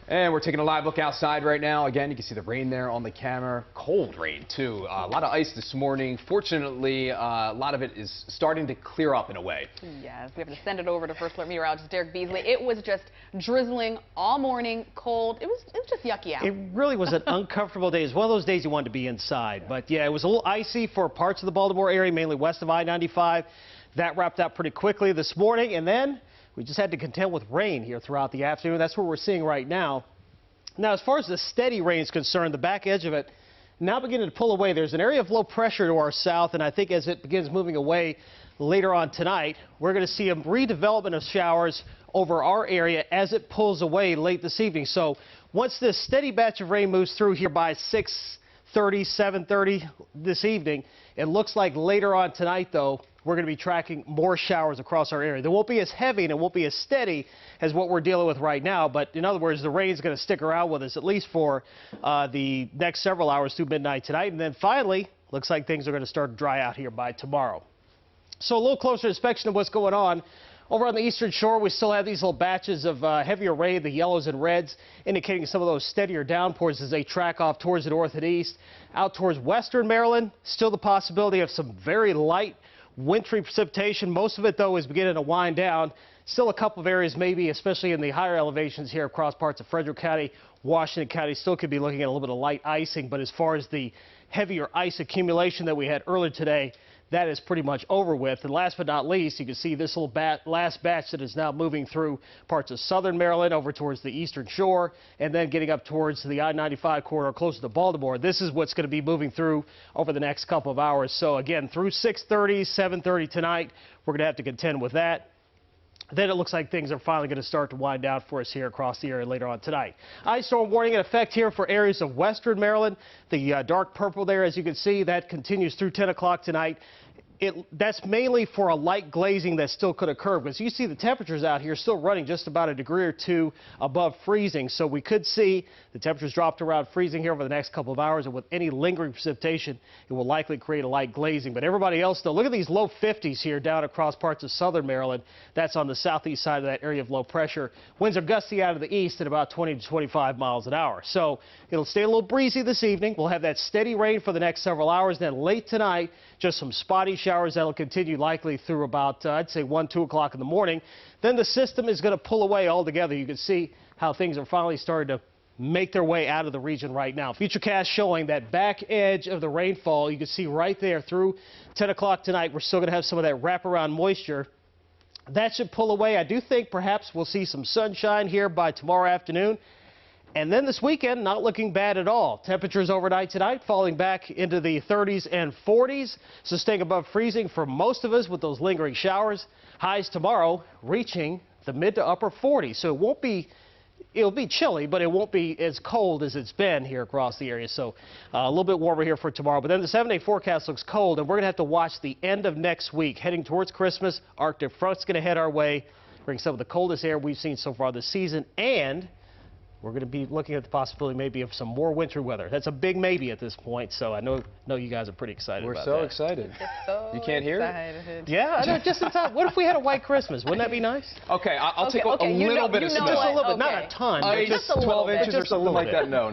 And we're taking a live look outside right now. Again, you can see the rain there on the camera. Cold rain, too. A lot of ice this morning. Fortunately, a lot of it is starting to clear up in a way. Yes, we have to send it over to First Alert Meteorologist Derek Beasley. It was just drizzling all morning, cold. It was just yucky out. It really was an uncomfortable day. It was one of those days you wanted to be inside. But, yeah, it was a little icy for parts of the Baltimore area, mainly west of I-95. That wrapped up pretty quickly this morning, and then we just had to contend with rain here throughout the afternoon. That's what we're seeing right now. Now, as far as the steady rain is concerned, the back edge of it now beginning to pull away. There's an area of low pressure to our south, and I think as it begins moving away later on tonight, we're going to see a redevelopment of showers over our area as it pulls away late this evening. So once this steady batch of rain moves through here by 6:30, 7:30 this evening, it looks like later on tonight, though, we're going to be tracking more showers across our area. They won't be as heavy and it won't be as steady as what we're dealing with right now. But in other words, the rain is going to stick around with us at least for the next several hours through midnight tonight. And then finally, looks like things are going to start to dry out here by tomorrow. So a little closer inspection of what's going on. Over on the eastern shore, we still have these little batches of heavier rain, the yellows and reds, indicating some of those steadier downpours as they track off towards the north and east. Out towards western Maryland, still the possibility of some very light wintry precipitation. Most of it, though, is beginning to wind down. Still a couple of areas, maybe, especially in the higher elevations here across parts of Frederick County, Washington County, still could be looking at a little bit of light icing. But as far as the heavier ice accumulation that we had earlier today, that is pretty much over with. And last but not least, you can see this little last batch that is now moving through parts of southern Maryland over towards the eastern shore and then getting up towards the I-95 corridor closer to Baltimore. This is what's going to be moving through over the next couple of hours. So again, through 6:30, 7:30 tonight, we're going to have to contend with that. Then it looks like things are finally going to start to wind down for us here across the area later on tonight. Ice storm warning in effect here for areas of western Maryland. The dark purple there, as you can see, that continues through 10 o'clock tonight. That's mainly for a light glazing that still could occur, because you see the temperatures out here still running just about a degree or two above freezing. So we could see the temperatures drop to around freezing here over the next couple of hours, and with any lingering precipitation, it will likely create a light glazing. But everybody else, though, look at these low 50s here down across parts of southern Maryland. That's on the southeast side of that area of low pressure. Winds are gusty out of the east at about 20 to 25 miles an hour. So it'll stay a little breezy this evening. We'll have that steady rain for the next several hours. Then late tonight, just some spotty showers that'll continue likely through about, I'd say, 1, 2 o'clock in the morning. Then the system is going to pull away altogether. You can see how things are finally starting to make their way out of the region right now. Futurecast showing that back edge of the rainfall. You can see right there through 10 o'clock tonight, we're still going to have some of that wraparound moisture. That should pull away. I do think perhaps we'll see some sunshine here by tomorrow afternoon. And then this weekend, not looking bad at all. Temperatures overnight tonight falling back into the 30s and 40s, so staying above freezing for most of us with those lingering showers. Highs tomorrow reaching the mid to upper 40s, so it'll be chilly, but it won't be as cold as it's been here across the area. So a little bit warmer here for tomorrow. But then the 7-day forecast looks cold, and we're going to have to watch the end of next week. Heading towards Christmas, Arctic front's going to head our way, bring some of the coldest air we've seen so far this season, and we're going to be looking at the possibility maybe of some more winter weather. That's a big maybe at this point, so I know you guys are pretty excited about that. We're so excited. You can't hear it? Yeah, I know, just in time. What if we had a white Christmas? Wouldn't that be nice? Okay, I'll take a little bit of snow. Just a little bit, okay. not a ton. Just 12 inches or something like that? No.